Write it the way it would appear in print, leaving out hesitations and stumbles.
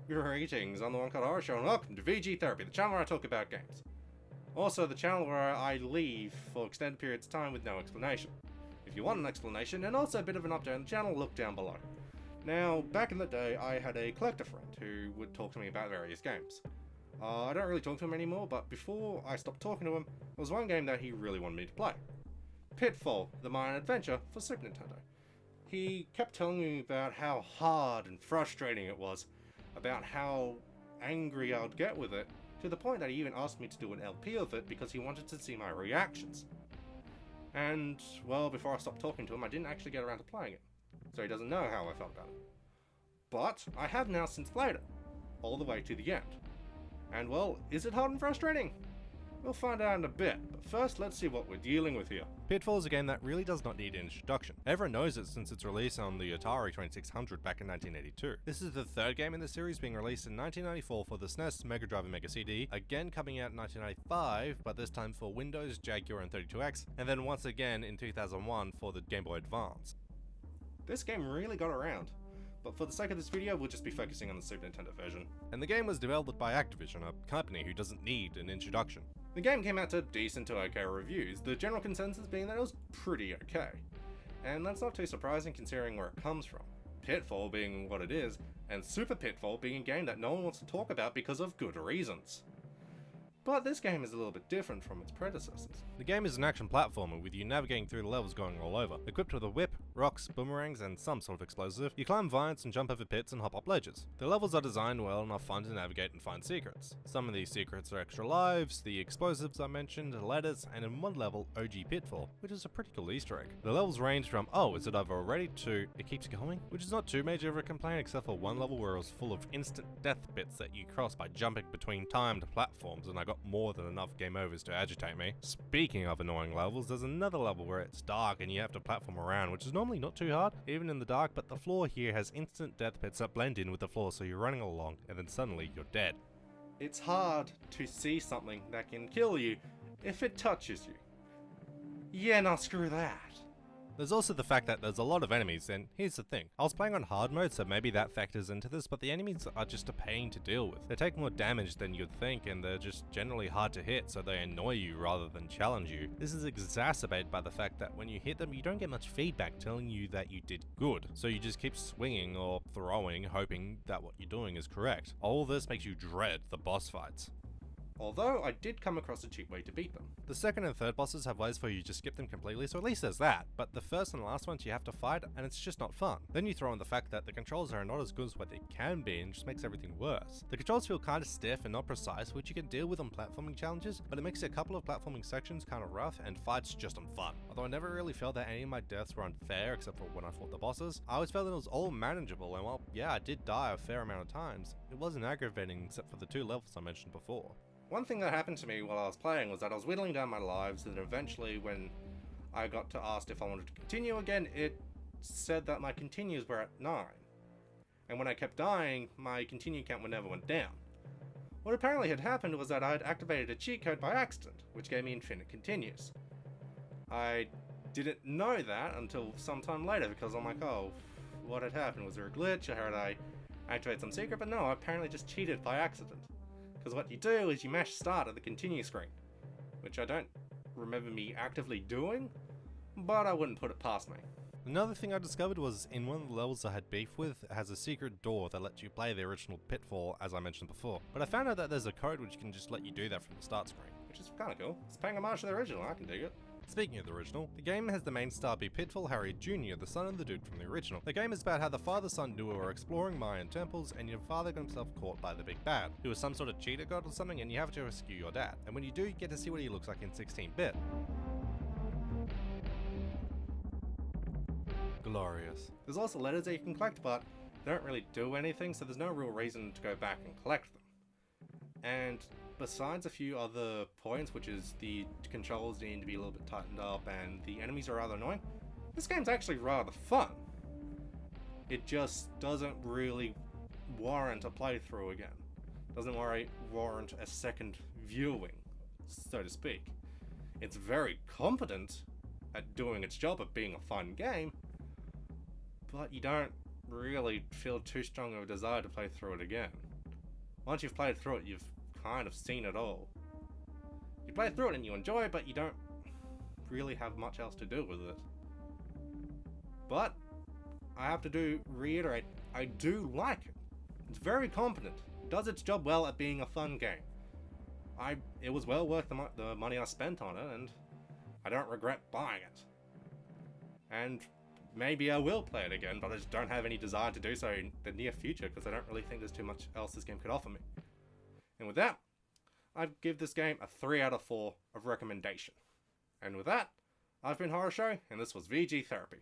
Greetings, I'm the One Cut Horror Show and welcome to VG Therapy, the channel where I talk about games. Also the channel where I leave for extended periods of time with no explanation. If you want an explanation and also a bit of an update on the channel, look down below. Now, back in the day I had a collector friend who would talk to me about various games. I don't really talk to him anymore, but before I stopped talking to him, there was one game that he really wanted me to play. Pitfall, the Mayan adventure for Super Nintendo. He kept telling me about how hard and frustrating it was, about how angry I would get with it, to the point that he even asked me to do an LP of it because he wanted to see my reactions. And, well, before I stopped talking to him, I didn't actually get around to playing it, so he doesn't know how I felt about it. But I have now since played it, all the way to the end. And, well, is it hard and frustrating? We'll find out in a bit, but first let's see what we're dealing with here. Pitfall is a game that really does not need an introduction. Everyone knows it since its release on the Atari 2600 back in 1982. This is the third game in the series, being released in 1994 for the SNES, Mega Drive and Mega CD, again coming out in 1995, but this time for Windows, Jaguar and 32X, and then once again in 2001 for the Game Boy Advance. This game really got around, but for the sake of this video we'll just be focusing on the Super Nintendo version. And the game was developed by Activision, a company who doesn't need an introduction. The game came out to decent to okay reviews, the general consensus being that it was pretty okay. And that's not too surprising considering where it comes from. Pitfall being what it is, and Super Pitfall being a game that no one wants to talk about because of good reasons. But this game is a little bit different from its predecessors. The game is an action platformer with you navigating through the levels going all over. Equipped with a whip, rocks, boomerangs and some sort of explosive, you climb vines and jump over pits and hop up ledges. The levels are designed well and are fun to navigate and find secrets. Some of these secrets are extra lives, the explosives I mentioned, letters, and in one level, OG Pitfall, which is a pretty cool Easter egg. The levels range from, oh, is it over already, to, it keeps going? Which is not too major of a complaint except for one level where it was full of instant death bits that you cross by jumping between timed platforms, and I got more than enough game overs to agitate me. Speaking of annoying levels, there's another level where it's dark and you have to platform around, which is normally not too hard, even in the dark, but the floor here has instant death pits that blend in with the floor, so you're running along and then suddenly you're dead. It's hard to see something that can kill you if it touches you. Yeah, now screw that. There's also the fact that there's a lot of enemies, and here's the thing. I was playing on hard mode, so maybe that factors into this, but the enemies are just a pain to deal with. They take more damage than you'd think, and they're just generally hard to hit, so they annoy you rather than challenge you. This is exacerbated by the fact that when you hit them, you don't get much feedback telling you that you did good, so you just keep swinging or throwing, hoping that what you're doing is correct. All this makes you dread the boss fights. Although I did come across a cheap way to beat them. The second and third bosses have ways for you to skip them completely, so at least there's that, but the first and last ones you have to fight, and it's just not fun. Then you throw in the fact that the controls are not as good as what they can be, and just makes everything worse. The controls feel kinda stiff and not precise, which you can deal with on platforming challenges, but it makes a couple of platforming sections kinda rough, and fights just unfun. Although I never really felt that any of my deaths were unfair, except for when I fought the bosses, I always felt that it was all manageable, and while, yeah, I did die a fair amount of times, it wasn't aggravating except for the two levels I mentioned before. One thing that happened to me while I was playing was that I was whittling down my lives, and eventually when I got to ask if I wanted to continue again, it said that my continues were at 9. And when I kept dying, my continue count never went down. What apparently had happened was that I had activated a cheat code by accident, which gave me infinite continues. I didn't know that until sometime later because I'm like, oh, what had happened? Was there a glitch? I heard I activated some secret, but no, I apparently just cheated by accident. Because what you do is you mash start at the continue screen, which I don't remember me actively doing, but I wouldn't put it past me. Another thing I discovered was in one of the levels I had beef with, it has a secret door that lets you play the original Pitfall as I mentioned before, but I found out that there's a code which can just let you do that from the start screen. Which is kinda cool. It's paying homage to the original, I can dig it. Speaking of the original, the game has the main star be Pitfall Harry Jr., the son of the dude from the original. The game is about how the father-son duo are exploring Mayan temples and your father got himself caught by the big bad, who is some sort of cheater god or something, and you have to rescue your dad. And when you do, you get to see what he looks like in 16-bit. Glorious. There's also letters that you can collect, but they don't really do anything, so there's no real reason to go back and collect them. And besides a few other points, which is the controls need to be a little bit tightened up and the enemies are rather annoying, this game's actually rather fun. It just doesn't really warrant a playthrough again. Doesn't warrant a second viewing, so to speak. It's very competent at doing its job of being a fun game, but you don't really feel too strong of a desire to play through it again. once you've played through it, you've kind of seen it all. You play through it and you enjoy it, but you don't really have much else to do with it. But I have to reiterate, I do like it. It's very competent. It does its job well at being a fun game. It was well worth the money I spent on it, and I don't regret buying it. And maybe I will play it again, but I just don't have any desire to do so in the near future because I don't really think there's too much else this game could offer me. And with that, I'd give this game a 3 out of 4 of recommendation. And with that, I've been Horror Show, and this was VG Therapy.